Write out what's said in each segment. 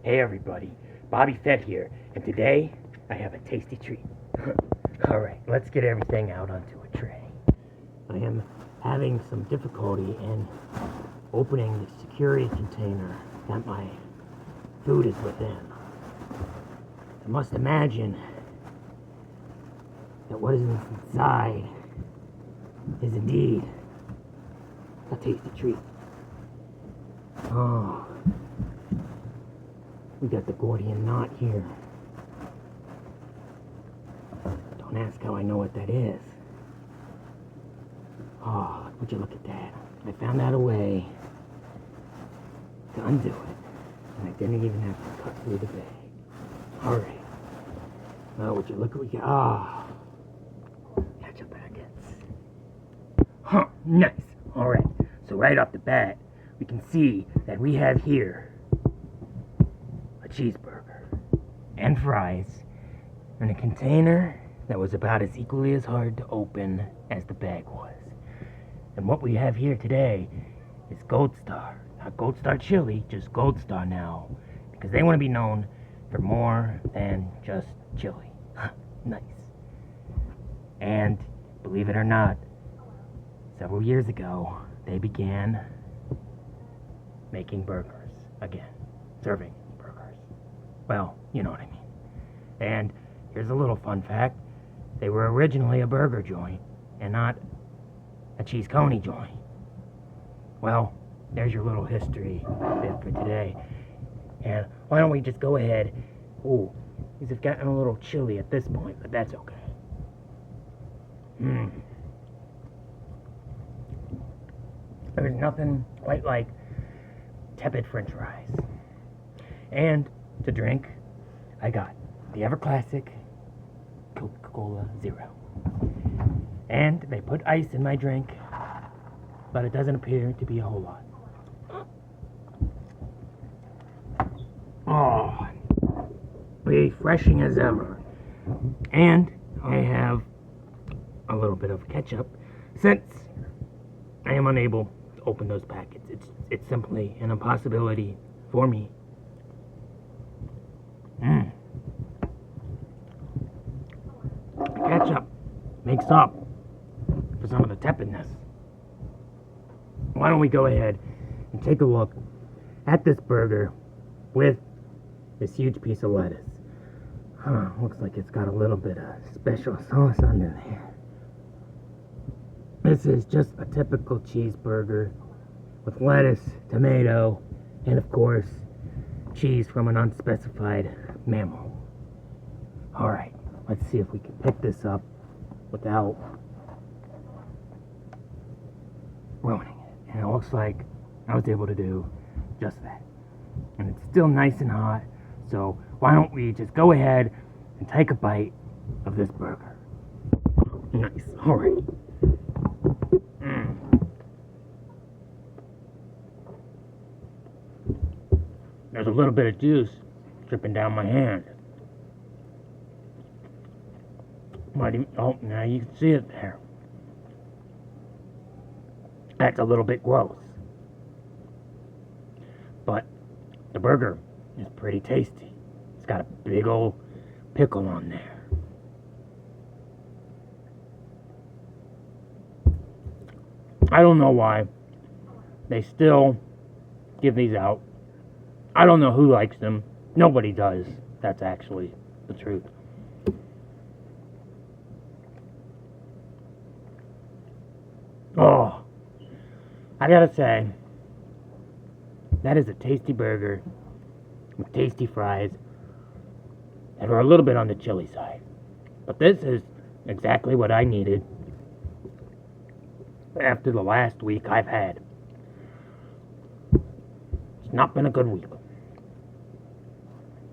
Hey everybody, Bobby Fett here, and today I have a tasty treat. Alright, let's get everything out onto a tray. I am having some difficulty in opening the security container that my food is within. I must imagine that what is inside is indeed a tasty treat. Oh, we got the Gordian knot here. Don't ask how I know what that is. Oh, would you look at that? I found out a way to undo it, and I didn't even have to cut through the bag. Alright. Now, would you look at what we got? Ketchup packets. Huh, nice. Alright, so right off the bat, we can see that we have here a cheeseburger and fries in a container that was about as equally as hard to open as the bag was. And what we have here today is Gold Star. Not Gold Star chili, just Gold Star now, because they want to be known for more than just chili. Nice. And believe it or not, several years ago, they began making burgers again. Serving burgers. Well, you know what I mean. And here's a little fun fact. They were originally a burger joint and not a cheese coney joint. Well, there's your little history bit for today. And why don't we just go ahead. Ooh, these have gotten a little chilly at this point, but that's okay. There's nothing quite like tepid french fries. And to drink, I got the ever classic Coca-Cola Zero. And they put ice in my drink, but it doesn't appear to be a whole lot. Oh, refreshing as ever. And I have a little bit of ketchup since I am unable to open those packets. It's simply an impossibility for me. Ketchup makes up for some of the tepidness. Why don't we go ahead and take a look at this burger with this huge piece of lettuce. Looks like it's got a little bit of special sauce under there. This is just a typical cheeseburger with lettuce, tomato, and of course, cheese from an unspecified mammal. Alright, let's see if we can pick this up without ruining it. And it looks like I was able to do just that. And it's still nice and hot, so why don't we just go ahead and take a bite of this burger. Nice, alright. There's a little bit of juice dripping down my hand. Oh, now you can see it there. That's a little bit gross. But the burger is pretty tasty. It's got a big old pickle on there. I don't know why they still give these out. I don't know who likes them. Nobody does. That's actually the truth. Oh, I gotta say, that is a tasty burger with tasty fries that are a little bit on the chili side. But this is exactly what I needed after the last week I've had. It's not been a good week.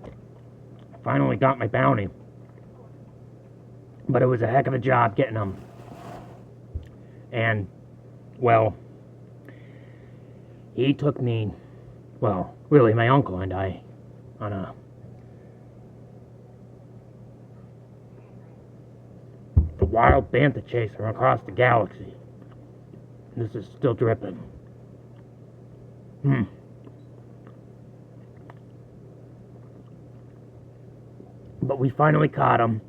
I finally got my bounty, but it was a heck of a job getting them. And, well, he took me, well, really my uncle and I, on a wild bantha chase from across the galaxy. This is still dripping. But we finally caught him,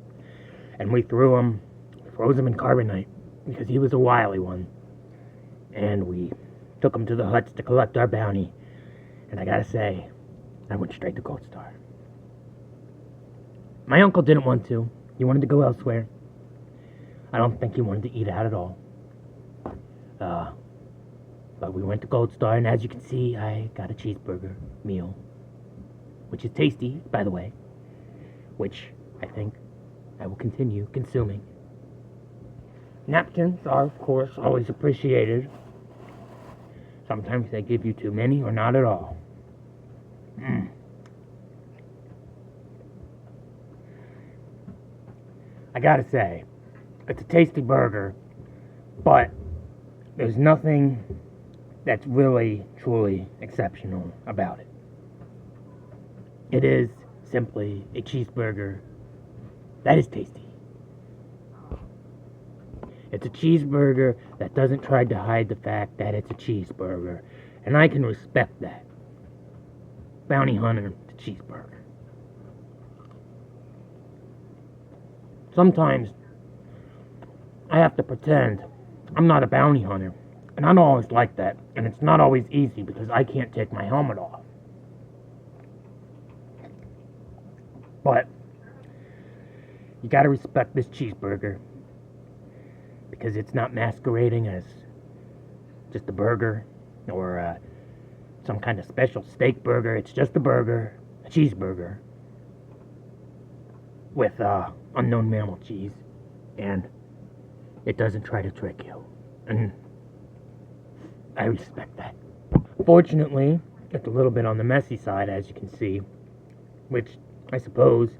and we froze him in carbonite, because he was a wily one. And we took him to the huts to collect our bounty. And I gotta say, I went straight to Gold Star. My uncle didn't want to. He wanted to go elsewhere. I don't think he wanted to eat out at all. But we went to Gold Star, and as you can see, I got a cheeseburger meal. Which is tasty, by the way. Which I think I will continue consuming. Napkins are, of course, always appreciated. Sometimes they give you too many or not at all. I gotta say, it's a tasty burger, but there's nothing that's really, truly exceptional about it. It is simply a cheeseburger that is tasty. It's a cheeseburger that doesn't try to hide the fact that it's a cheeseburger, and I can respect that. Bounty Hunter to cheeseburger. Sometimes I have to pretend I'm not a bounty hunter, and I don't always like that, and it's not always easy because I can't take my helmet off. But you gotta respect this cheeseburger because it's not masquerading as just a burger or some kind of special steak burger. It's just a burger, a cheeseburger with unknown mammal cheese, and it doesn't try to trick you, and I respect that. Fortunately, it's a little bit on the messy side, as you can see, which I suppose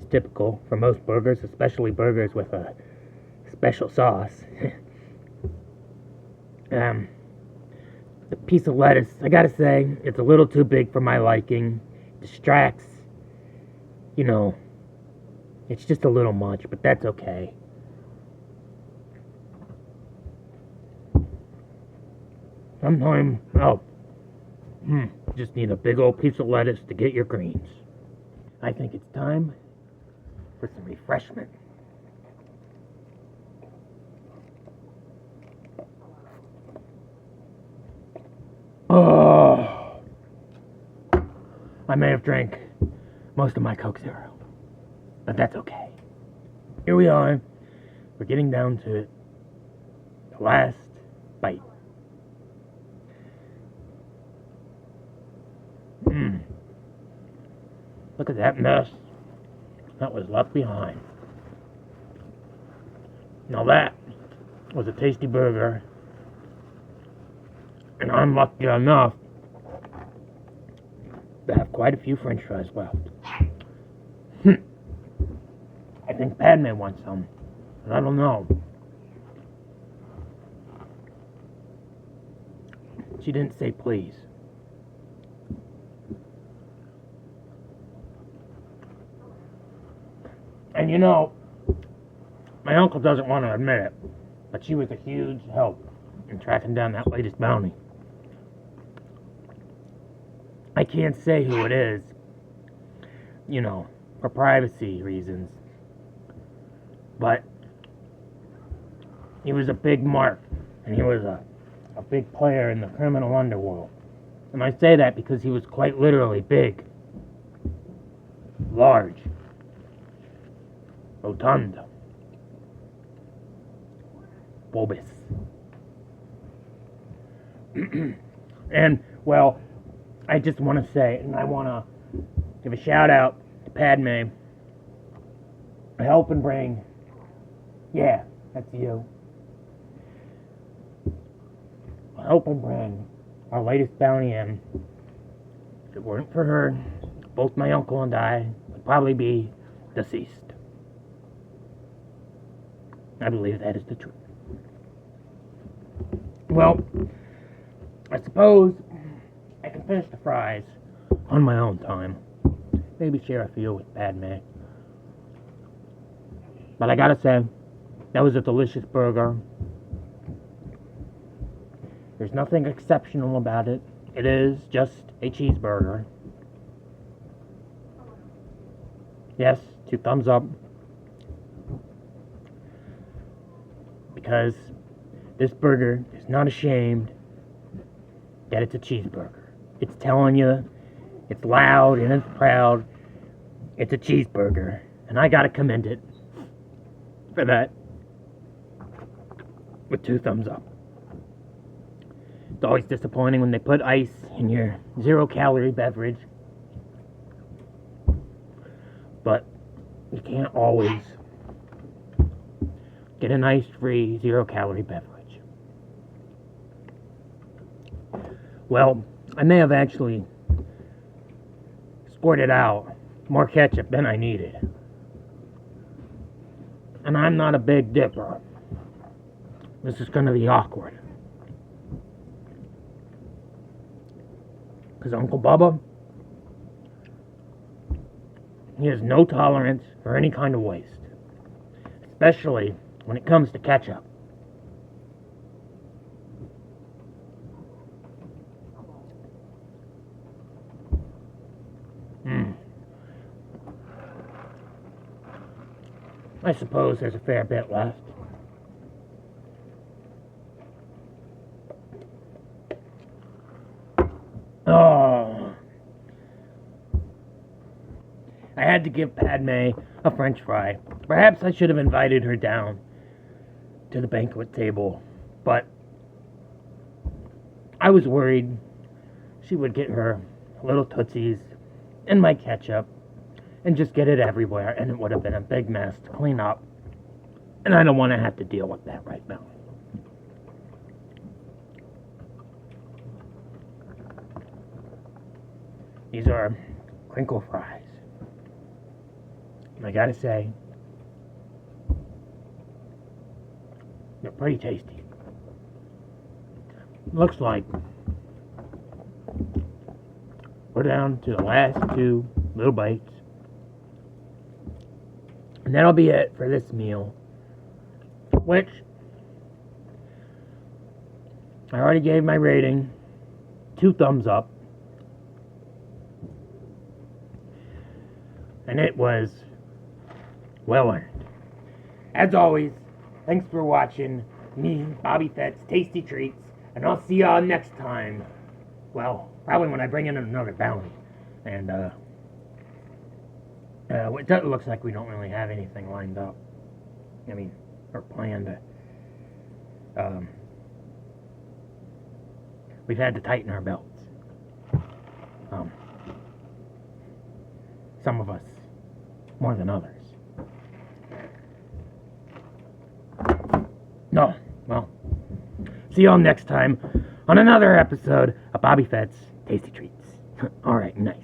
is typical for most burgers, especially burgers with a special sauce. The piece of lettuce, I gotta say, it's a little too big for my liking. Distracts, it's just a little much, but that's okay. Sometimes, just need a big old piece of lettuce to get your greens. I think it's time for some refreshment. Oh, I may have drank most of my Coke Zero, but that's okay. Here we are. We're getting down to it. The last bite. Look at that mess that was left behind. Now that was a tasty burger, and I'm lucky enough to have quite a few French fries left. I think Padme wants some, but I don't know. She didn't say please. And my uncle doesn't want to admit it, but she was a huge help in tracking down that latest bounty. I can't say who it is, for privacy reasons, but he was a big mark, and he was a big player in the criminal underworld. And I say that because he was quite literally big, large, rotund, bulbous. And, well, I just want to say, and I want to give a shout out to Padme, helping bring, yeah, that's you, helping bring our latest bounty in. If it weren't for her, both my uncle and I would probably be deceased. I believe that is the truth. Well, I suppose I can finish the fries on my own time. Maybe share a few with Padme. But I gotta say, that was a delicious burger. There's nothing exceptional about it. It is just a cheeseburger. Yes, 2 thumbs up. Because this burger is not ashamed that it's a cheeseburger. It's telling you, it's loud and it's proud. It's a cheeseburger. And I gotta commend it for that with 2 thumbs up. It's always disappointing when they put ice in your 0-calorie beverage. But you can't always get a nice free 0-calorie beverage. Well, I may have actually squirted out more ketchup than I needed. And I'm not a big dipper. This is going to be awkward. Because Uncle Bubba, he has no tolerance for any kind of waste. Especially when it comes to ketchup. I suppose there's a fair bit left. Oh. I had to give Padme a French fry. Perhaps I should have invited her down to the banquet table, but I was worried she would get her little tootsies and my ketchup and just get it everywhere, and it would have been a big mess to clean up, and I don't want to have to deal with that right now. These are crinkle fries. And I gotta say, they're pretty tasty. Looks like we're down to the last 2 little bites. And that'll be it for this meal. Which, I already gave my rating 2 thumbs up. And it was well earned. As always, thanks for watching me, Bobby Fett's Tasty Treats, and I'll see y'all next time. Well, probably when I bring in another bounty. And, it looks like we don't really have anything lined up. I mean, or planned. We've had to tighten our belts. Some of us more than others. No, well, see y'all next time on another episode of Bobby Fett's Tasty Treats. Alright, nice.